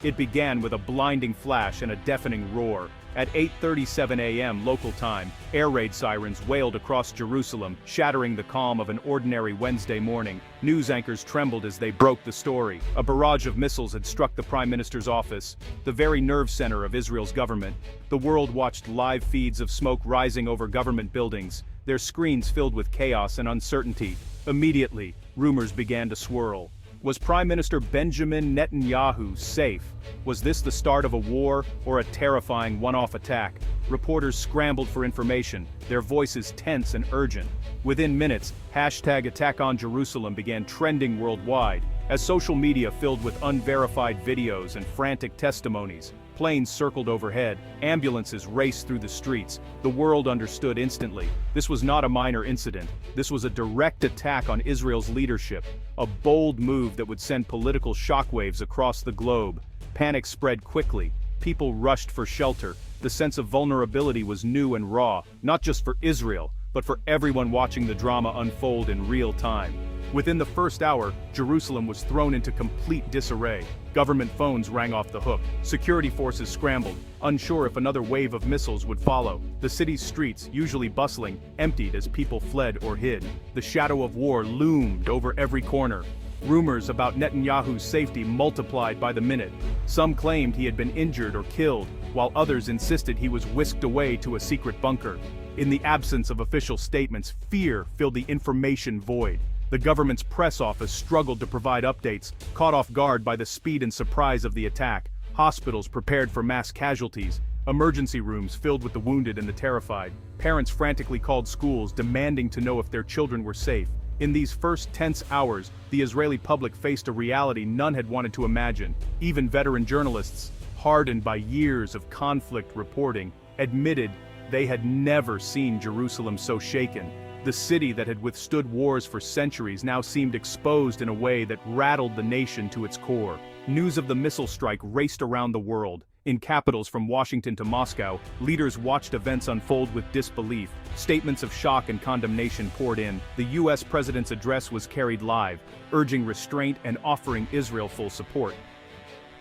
It began with a blinding flash and a deafening roar. At 8:37 a.m. local time, air raid sirens wailed across Jerusalem, shattering the calm of an ordinary Wednesday morning. News anchors trembled as they broke the story. A barrage of missiles had struck the Prime Minister's office, the very nerve center of Israel's government. The world watched live feeds of smoke rising over government buildings, their screens filled with chaos and uncertainty. Immediately, rumors began to swirl. Was Prime Minister Benjamin Netanyahu safe? Was this the start of a war or a terrifying one-off attack? Reporters scrambled for information, their voices tense and urgent. Within minutes, #AttackOnJerusalem began trending worldwide, as social media filled with unverified videos and frantic testimonies. Planes circled overhead, ambulances raced through the streets. The world understood instantly. This was not a minor incident. This was a direct attack on Israel's leadership, a bold move that would send political shockwaves across the globe. Panic spread quickly. People rushed for shelter. The sense of vulnerability was new and raw, not just for Israel, but for everyone watching the drama unfold in real time. Within the first hour, Jerusalem was thrown into complete disarray. Government phones rang off the hook. Security forces scrambled, unsure if another wave of missiles would follow. The city's streets, usually bustling, emptied as people fled or hid. The shadow of war loomed over every corner. Rumors about Netanyahu's safety multiplied by the minute. Some claimed he had been injured or killed, while others insisted he was whisked away to a secret bunker. In the absence of official statements, fear filled the information void. The government's press office struggled to provide updates, caught off guard by the speed and surprise of the attack. Hospitals prepared for mass casualties, emergency rooms filled with the wounded and the terrified. Parents frantically called schools, demanding to know if their children were safe. In these first tense hours, the Israeli public faced a reality none had wanted to imagine. Even veteran journalists, hardened by years of conflict reporting, admitted they had never seen Jerusalem so shaken. The city that had withstood wars for centuries now seemed exposed in a way that rattled the nation to its core. News of the missile strike raced around the world. In capitals from Washington to Moscow, leaders watched events unfold with disbelief. Statements of shock and condemnation poured in. The U.S. president's address was carried live, urging restraint and offering Israel full support.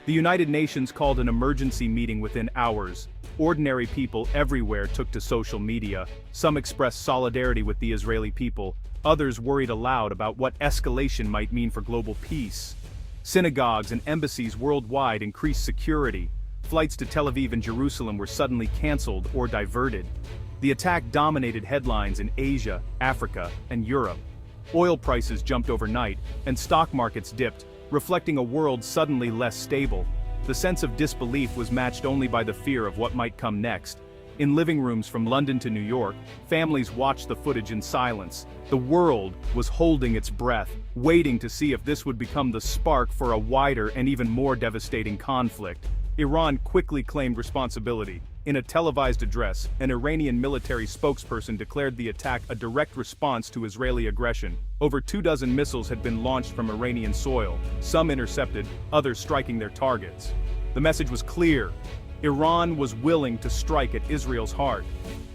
The United Nations called an emergency meeting within hours. Ordinary people everywhere took to social media. Some expressed solidarity with the Israeli people. Others worried aloud about what escalation might mean for global peace. Synagogues and embassies worldwide increased security. Flights to Tel Aviv and Jerusalem were suddenly canceled or diverted. The attack dominated headlines in Asia, Africa, and Europe. Oil prices jumped overnight, and stock markets dipped, reflecting a world suddenly less stable. The sense of disbelief was matched only by the fear of what might come next. In living rooms from London to New York, families watched the footage in silence. The world was holding its breath, waiting to see if this would become the spark for a wider and even more devastating conflict. Iran quickly claimed responsibility. In a televised address, an Iranian military spokesperson declared the attack a direct response to Israeli aggression. Over 24 missiles had been launched from Iranian soil, some intercepted, others striking their targets. The message was clear. Iran was willing to strike at Israel's heart.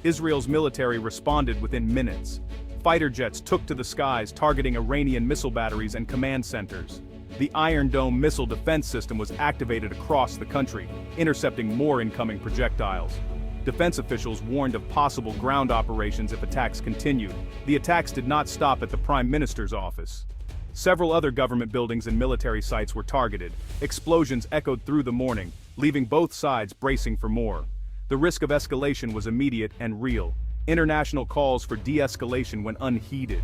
Israel's military responded within minutes. Fighter jets took to the skies, targeting Iranian missile batteries and command centers. The Iron Dome missile defense system was activated across the country, intercepting more incoming projectiles. Defense officials warned of possible ground operations if attacks continued. The attacks did not stop at the Prime Minister's office. Several other government buildings and military sites were targeted. Explosions echoed through the morning, leaving both sides bracing for more. The risk of escalation was immediate and real. International calls for de-escalation went unheeded.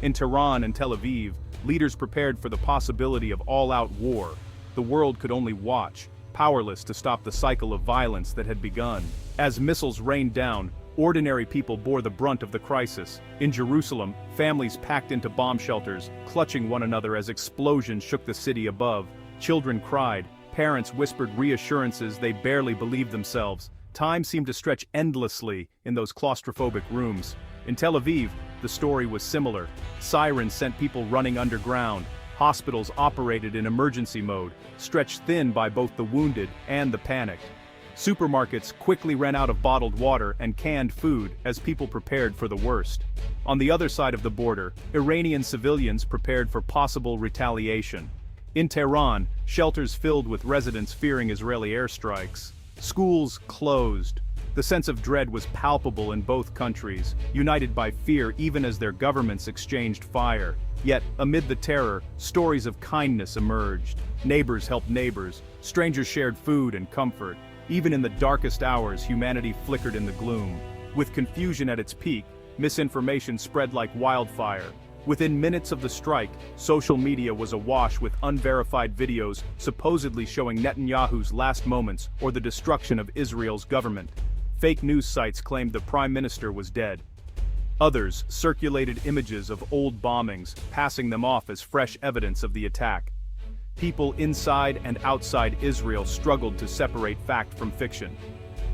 In Tehran and Tel Aviv, leaders prepared for the possibility of all-out war. The world could only watch, powerless to stop the cycle of violence that had begun. As missiles rained down, ordinary people bore the brunt of the crisis. In Jerusalem, families packed into bomb shelters, clutching one another as explosions shook the city above. Children cried, parents whispered reassurances they barely believed themselves. Time seemed to stretch endlessly in those claustrophobic rooms. In Tel Aviv, the story was similar. Sirens sent people running underground. Hospitals operated in emergency mode, stretched thin by both the wounded and the panicked. Supermarkets quickly ran out of bottled water and canned food as people prepared for the worst. On the other side of the border, Iranian civilians prepared for possible retaliation. In Tehran, shelters filled with residents fearing Israeli airstrikes. Schools closed. The sense of dread was palpable in both countries, united by fear even as their governments exchanged fire. Yet, amid the terror, stories of kindness emerged. Neighbors helped neighbors, strangers shared food and comfort. Even in the darkest hours, humanity flickered in the gloom. With confusion at its peak, misinformation spread like wildfire. Within minutes of the strike, social media was awash with unverified videos supposedly showing Netanyahu's last moments or the destruction of Israel's government. Fake news sites claimed the Prime Minister was dead. Others circulated images of old bombings, passing them off as fresh evidence of the attack. People inside and outside Israel struggled to separate fact from fiction.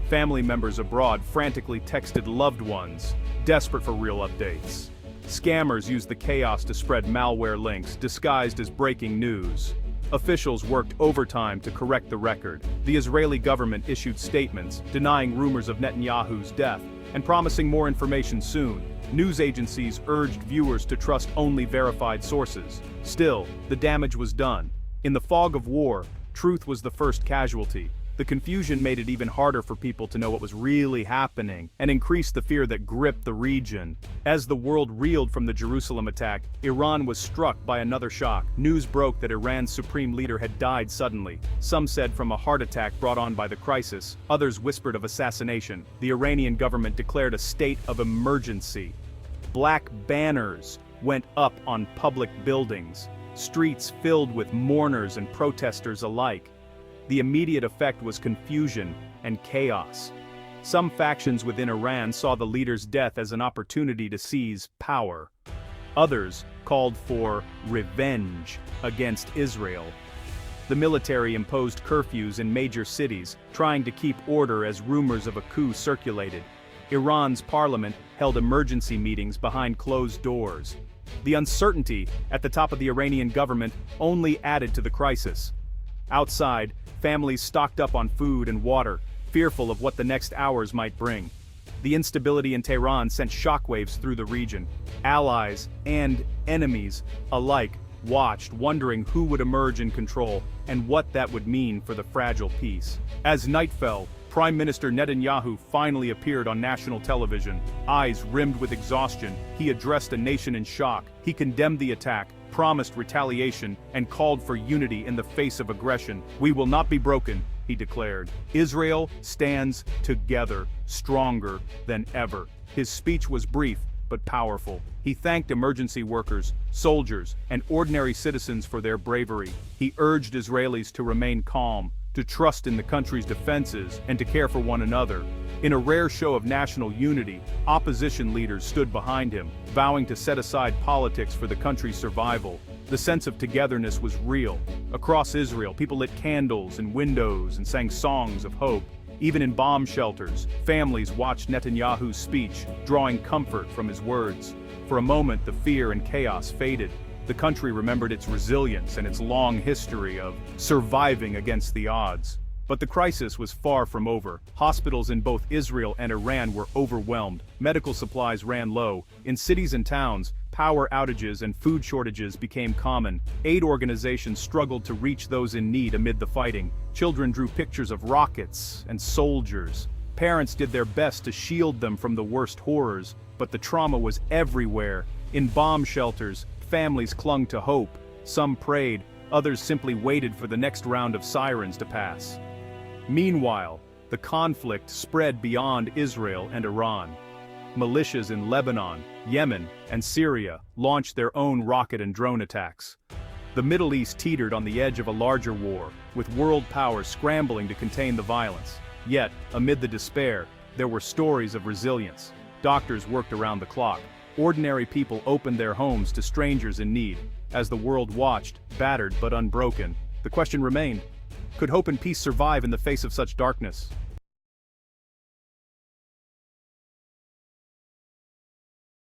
Family members abroad frantically texted loved ones, desperate for real updates. Scammers used the chaos to spread malware links disguised as breaking news. Officials worked overtime to correct the record. The Israeli government issued statements denying rumors of Netanyahu's death and promising more information soon. News agencies urged viewers to trust only verified sources. Still, the damage was done. In the fog of war, truth was the first casualty. The confusion made it even harder for people to know what was really happening and increased the fear that gripped the region. As the world reeled from the Jerusalem attack, Iran was struck by another shock. News broke that Iran's supreme leader had died suddenly. Some said from a heart attack brought on by the crisis. Others whispered of assassination. The Iranian government declared a state of emergency. Black banners went up on public buildings, streets filled with mourners and protesters alike. The immediate effect was confusion and chaos. Some factions within Iran saw the leader's death as an opportunity to seize power. Others called for revenge against Israel. The military imposed curfews in major cities, trying to keep order as rumors of a coup circulated. Iran's parliament held emergency meetings behind closed doors. The uncertainty at the top of the Iranian government only added to the crisis. Outside, families stocked up on food and water, fearful of what the next hours might bring. The instability in Tehran sent shockwaves through the region. Allies and enemies alike watched, wondering who would emerge in control and what that would mean for the fragile peace. As night fell, Prime Minister Netanyahu finally appeared on national television. Eyes rimmed with exhaustion, he addressed a nation in shock. He condemned the attack, promised retaliation, and called for unity in the face of aggression. "We will not be broken," he declared. "Israel stands together, stronger than ever." His speech was brief but powerful. He thanked emergency workers, soldiers, and ordinary citizens for their bravery. He urged Israelis to remain calm, to trust in the country's defenses, and to care for one another. In a rare show of national unity, opposition leaders stood behind him, vowing to set aside politics for the country's survival. The sense of togetherness was real. Across Israel, people lit candles in windows and sang songs of hope. Even in bomb shelters, families watched Netanyahu's speech, drawing comfort from his words. For a moment, the fear and chaos faded. The country remembered its resilience and its long history of surviving against the odds. But the crisis was far from over. Hospitals in both Israel and Iran were overwhelmed. Medical supplies ran low. In cities and towns, power outages and food shortages became common. Aid organizations struggled to reach those in need amid the fighting. Children drew pictures of rockets and soldiers. Parents did their best to shield them from the worst horrors, but the trauma was everywhere. In bomb shelters, families clung to hope. Some prayed, others simply waited for the next round of sirens to pass. Meanwhile, the conflict spread beyond Israel and Iran. Militias in Lebanon, Yemen, and Syria launched their own rocket and drone attacks. The Middle East teetered on the edge of a larger war, with world powers scrambling to contain the violence. Yet, amid the despair, there were stories of resilience. Doctors worked around the clock. Ordinary people opened their homes to strangers in need. As the world watched, battered but unbroken, the question remained: could hope and peace survive in the face of such darkness?